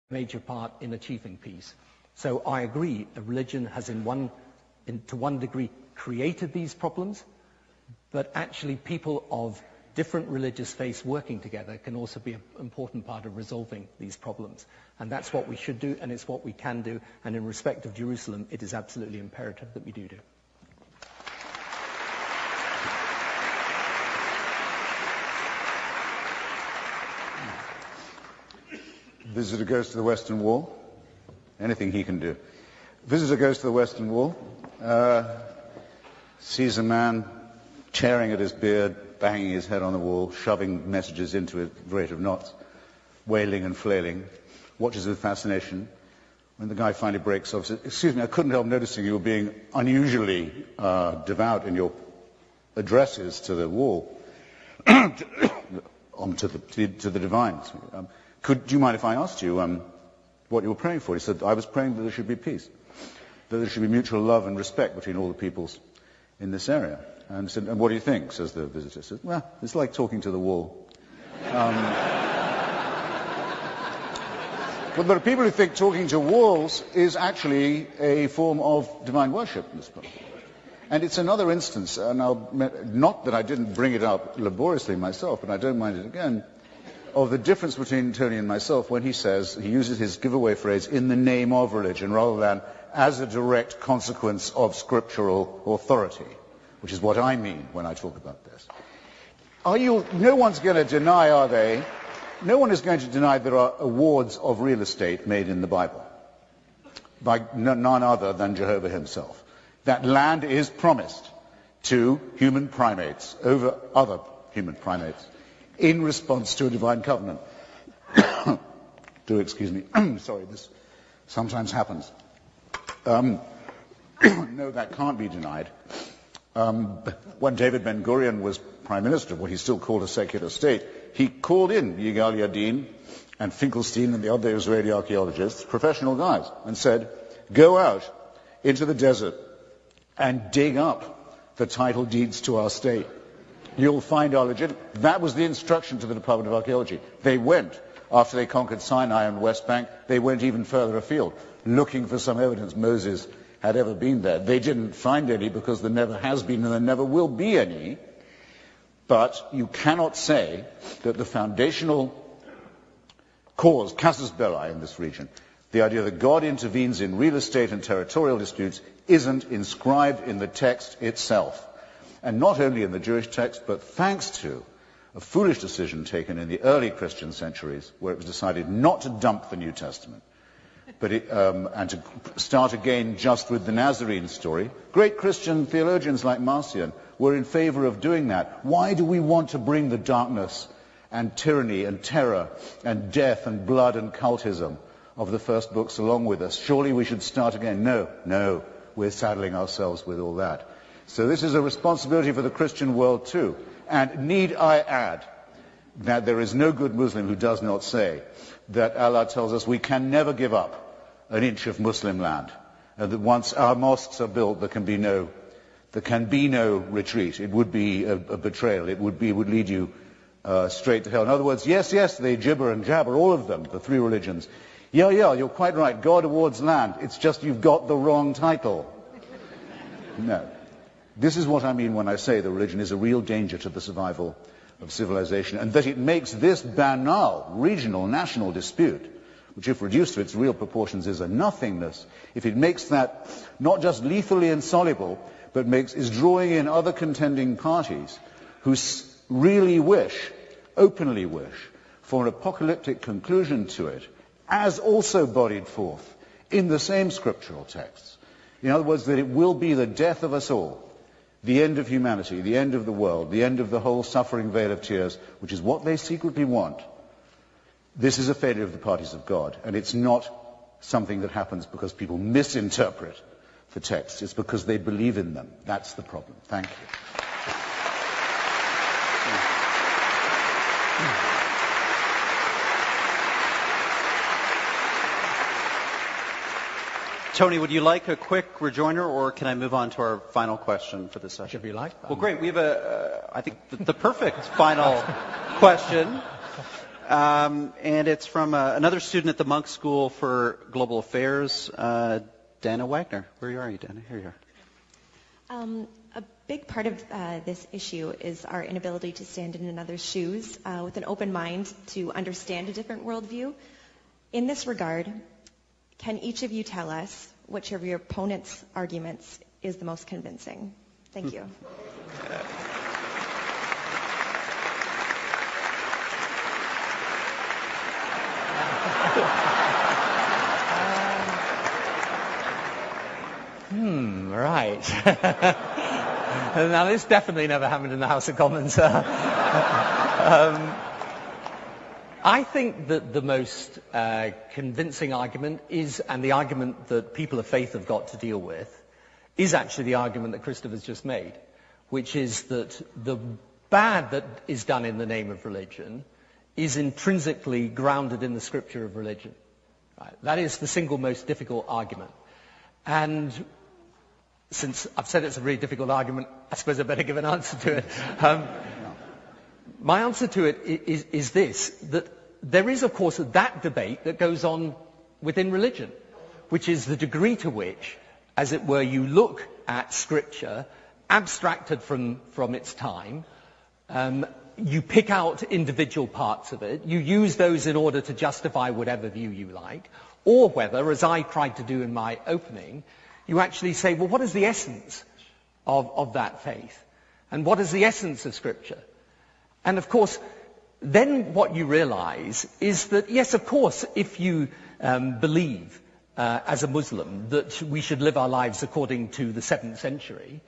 major part in achieving peace. So I agree, a religion has to one degree created these problems, but actually people of different religious faiths working together can also be an important part of resolving these problems. And that's what we should do, and it's what we can do. And in respect of Jerusalem, it is absolutely imperative that we do. Visitor goes to the Western Wall. Anything he can do. Visitor goes to the Western Wall, sees a man tearing at his beard, banging his head on the wall, shoving messages into it at the rate of knots, wailing and flailing, watches with fascination. When the guy finally breaks off, says, "Excuse me, I couldn't help noticing you were being unusually devout in your addresses to the wall, to the divines. Do you mind if I asked you what you were praying for?" He said, "I was praying that there should be peace, that there should be mutual love and respect between all the peoples in this area." And he said, "And what do you think?" says the visitor. He said, "Well, it's like talking to the wall." But there are people who think talking to walls is actually a form of divine worship in this place. And it's another instance, and not that I didn't bring it up laboriously myself, but I don't mind it again, of the difference between Tony and myself when he says, he uses his giveaway phrase, "in the name of religion," rather than as a direct consequence of scriptural authority, which is what I mean when I talk about this. No one's going to deny, are they? No one is going to deny there are awards of real estate made in the Bible by none other than Jehovah himself. That land is promised to human primates over other human primates in response to a divine covenant. Do excuse me. Sorry, this sometimes happens. No, that can't be denied. When David Ben-Gurion was prime minister of what he still called a secular state, he called in Yigal Yadin and Finkelstein and the other Israeli archaeologists, professional guys, and said, "Go out into the desert and dig up the title deeds to our state. You'll find our legitimate..." That was the instruction to the Department of Archaeology. They went, after they conquered Sinai and West Bank, they went even further afield, looking for some evidence Moses had ever been there. They didn't find any because there never has been and there never will be any. But you cannot say that the foundational cause, casus belli in this region, the idea that God intervenes in real estate and territorial disputes, isn't inscribed in the text itself. And not only in the Jewish text, but thanks to a foolish decision taken in the early Christian centuries, where it was decided not to dump the New Testament, but and to start again just with the Nazarene story. Great Christian theologians like Marcion were in favor of doing that. Why do we want to bring the darkness and tyranny and terror and death and blood and cultism of the first books along with us? Surely we should start again. No, we're saddling ourselves with all that. So this is a responsibility for the Christian world too. And need I add that there is no good Muslim who does not say that Allah tells us we can never give up an inch of Muslim land, and that once our mosques are built there can be no retreat. It would be a betrayal. It would lead you straight to hell. In other words, yes, they gibber and jabber, all of them, the three religions. Yeah, you're quite right. God awards land. It's just you've got the wrong title. No. This is what I mean when I say the religion is a real danger to the survival of civilization, and that it makes this banal regional national dispute, which if reduced to its real proportions is a nothingness, if it makes that not just lethally insoluble, but is drawing in other contending parties who really openly wish, for an apocalyptic conclusion to it, as also bodied forth in the same scriptural texts. In other words, that it will be the death of us all, the end of humanity, the end of the world, the end of the whole suffering vale of tears, which is what they secretly want. This is a failure of the parties of God, and it's not something that happens because people misinterpret the text. It's because they believe in them. That's the problem. Thank you. Tony, would you like a quick rejoinder, or can I move on to our final question for this session? Whichever you like. Well, great. We have I think, the perfect final question. and it's from another student at the Munk School for Global Affairs, Dana Wagner. Where are you, Dana? Here you are. A big part of this issue is our inability to stand in another's shoes with an open mind to understand a different worldview. In this regard, can each of you tell us which of your opponent's arguments is the most convincing? Thank you. Right. Now, this definitely never happened in the House of Commons. I think that the most convincing argument is, and the argument that people of faith have got to deal with, is actually the argument that Christopher's just made, which is that the bad that is done in the name of religion is intrinsically grounded in the scripture of religion. Right? That is the single most difficult argument. And since I've said it's a really difficult argument, I suppose I better give an answer to it. My answer to it is this, that there is, of course, that debate that goes on within religion, which is the degree to which, as it were, you look at Scripture, abstracted from its time, you pick out individual parts of it, you use those in order to justify whatever view you like, or whether, as I tried to do in my opening, you actually say, well, what is the essence of that faith? And what is the essence of Scripture? And of course, then what you realize is that, yes, of course, if you believe as a Muslim that we should live our lives according to the 7th century,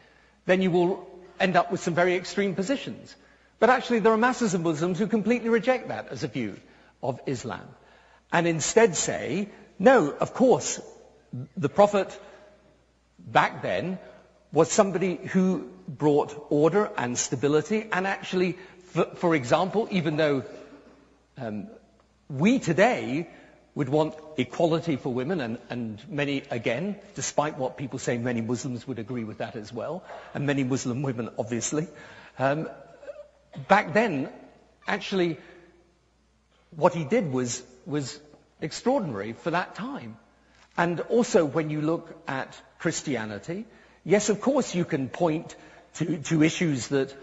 then you will end up with some very extreme positions. But actually, there are masses of Muslims who completely reject that as a view of Islam, and instead say, no, of course, the Prophet back then was somebody who brought order and stability, and actually, for example, even though we today would want equality for women, and many, again, despite what people say, many Muslims would agree with that as well, and many Muslim women, obviously. Back then, actually, what he did was extraordinary for that time. And also, when you look at Christianity, yes, of course, you can point to issues that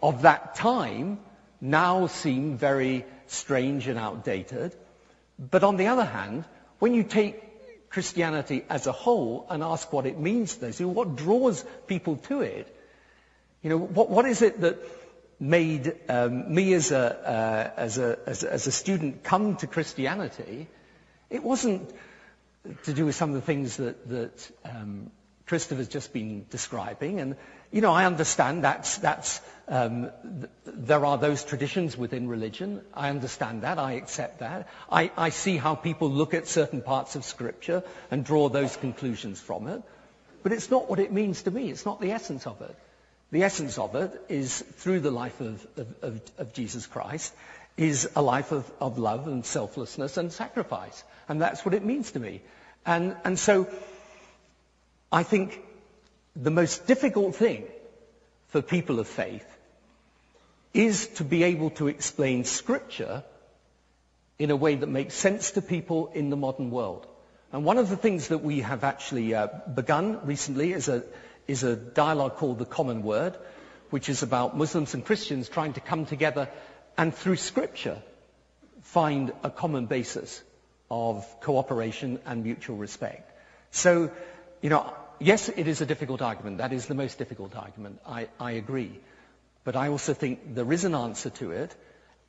of that time now seem very strange and outdated. But on the other hand, when you take Christianity as a whole and ask what it means to those, what draws people to it, what is it that made me as a student come to Christianity? It wasn't to do with some of the things that Christopher's just been describing, and I understand there are those traditions within religion. I understand that. I accept that. I see how people look at certain parts of Scripture and draw those conclusions from it. But it's not what it means to me. It's not the essence of it. The essence of it is, through the life of Jesus Christ, is a life of love and selflessness and sacrifice. And that's what it means to me. And so I think the most difficult thing for people of faith is to be able to explain Scripture in a way that makes sense to people in the modern world. And one of the things that we have actually begun recently is a dialogue called The Common Word, which is about Muslims and Christians trying to come together and through Scripture find a common basis of cooperation and mutual respect. So, yes, it is a difficult argument. That is the most difficult argument. I agree. But I also think there is an answer to it.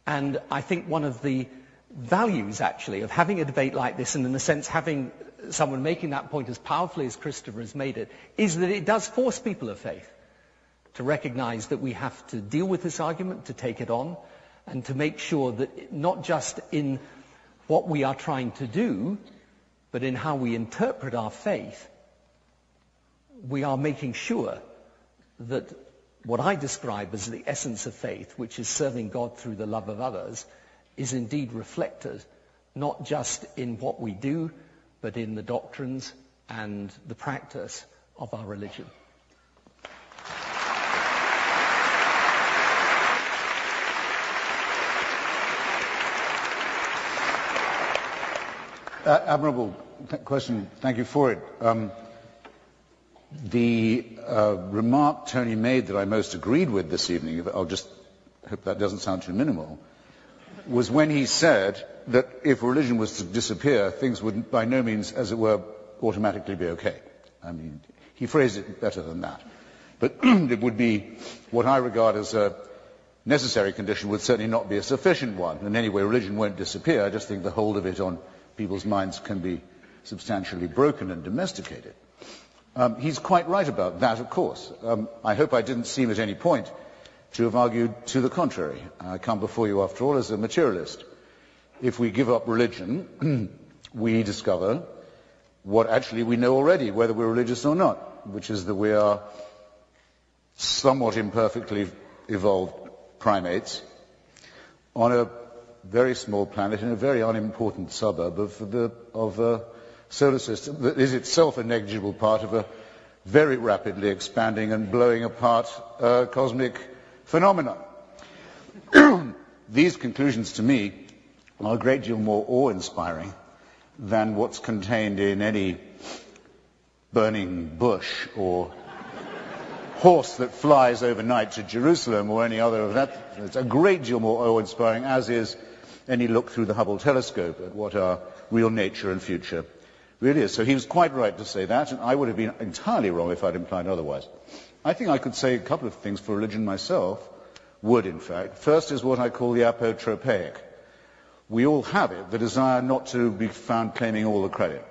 And I think one of the values, actually, of having a debate like this, and in a sense having someone making that point as powerfully as Christopher has made it, is that it does force people of faith to recognize that we have to deal with this argument, to take it on, and to make sure that not just in what we are trying to do, but in how we interpret our faith, we are making sure that what I describe as the essence of faith, which is serving God through the love of others, is indeed reflected not just in what we do, but in the doctrines and the practice of our religion. Admirable question. Thank you for it. The remark Tony made that I most agreed with this evening, I'll just hope that doesn't sound too minimal, was when he said that if religion was to disappear, things would by no means, as it were, automatically be okay. I mean, he phrased it better than that. But it would be what I regard as a necessary condition, would certainly not be a sufficient one. And anyway, religion won't disappear. I just think the hold of it on people's minds can be substantially broken and domesticated. He's quite right about that, of course. I hope I didn't seem at any point to have argued to the contrary. I come before you, after all, as a materialist. If we give up religion, we discover what actually we know already, whether we're religious or not, which is that we are somewhat imperfectly evolved primates on a very small planet in a very unimportant suburb of a solar system that is itself a negligible part of a very rapidly expanding and blowing apart cosmic phenomenon. These conclusions, to me, are a great deal more awe-inspiring than what's contained in any burning bush or horse that flies overnight to Jerusalem or any other of that. It's a great deal more awe-inspiring, as is any look through the Hubble telescope at what our real nature and future really is. So he was quite right to say that, and I would have been entirely wrong if I'd implied otherwise. I think I could say a couple of things for religion myself, would in fact. First is what I call the apotropaic. We all have it, the desire not to be found claiming all the credit.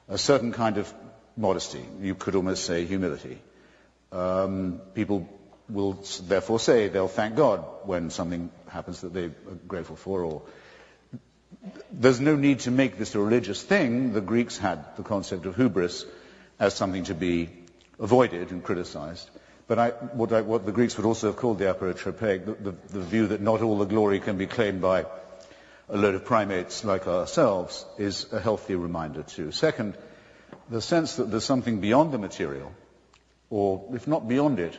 A certain kind of modesty, you could almost say humility. People will therefore say they'll thank God when something happens that they're grateful for. Or there's no need to make this a religious thing. The Greeks had the concept of hubris as something to be avoided and criticized. But what the Greeks would also have called the apotropaic, the view that not all the glory can be claimed by a load of primates like ourselves, is a healthy reminder too. Second, the sense that there's something beyond the material, or if not beyond it,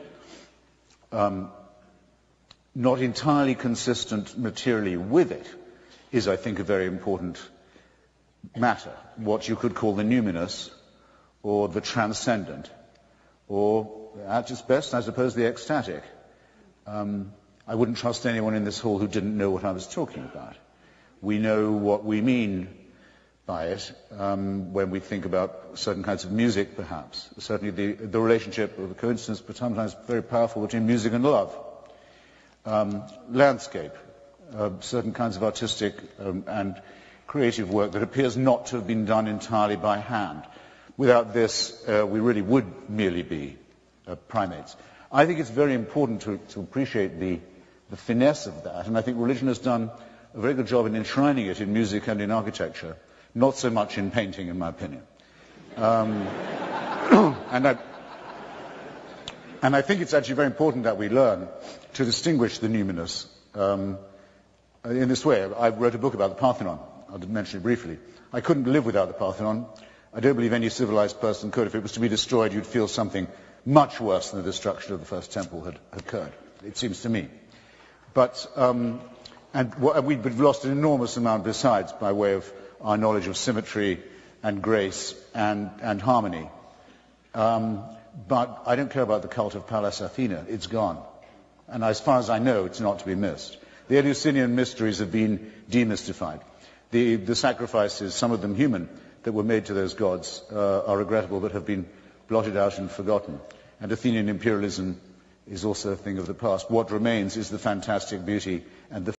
not entirely consistent materially with it, is, I think, a very important matter. What you could call the numinous, or the transcendent, or at its best, I suppose, the ecstatic. I wouldn't trust anyone in this hall who didn't know what I was talking about. We know what we mean by it when we think about certain kinds of music, perhaps. Certainly the relationship, or the coincidence, but sometimes very powerful, between music and love. Landscape, certain kinds of artistic and creative work that appears not to have been done entirely by hand. Without this, we really would merely be primates. I think it's very important to appreciate the finesse of that, and I think religion has done a very good job in enshrining it in music and in architecture, not so much in painting, in my opinion. And I think it's actually very important that we learn to distinguish the numinous in this way. I wrote a book about the Parthenon. I'll mention it briefly. I couldn't live without the Parthenon. I don't believe any civilized person could. If it was to be destroyed, you'd feel something much worse than the destruction of the first temple had occurred, it seems to me. But we've lost an enormous amount besides, by way of our knowledge of symmetry and grace and harmony. But I don't care about the cult of Pallas Athena. It's gone. And as far as I know, it's not to be missed. The Eleusinian mysteries have been demystified. The sacrifices, some of them human, that were made to those gods are regrettable, but have been blotted out and forgotten. And Athenian imperialism is also a thing of the past. What remains is the fantastic beauty and the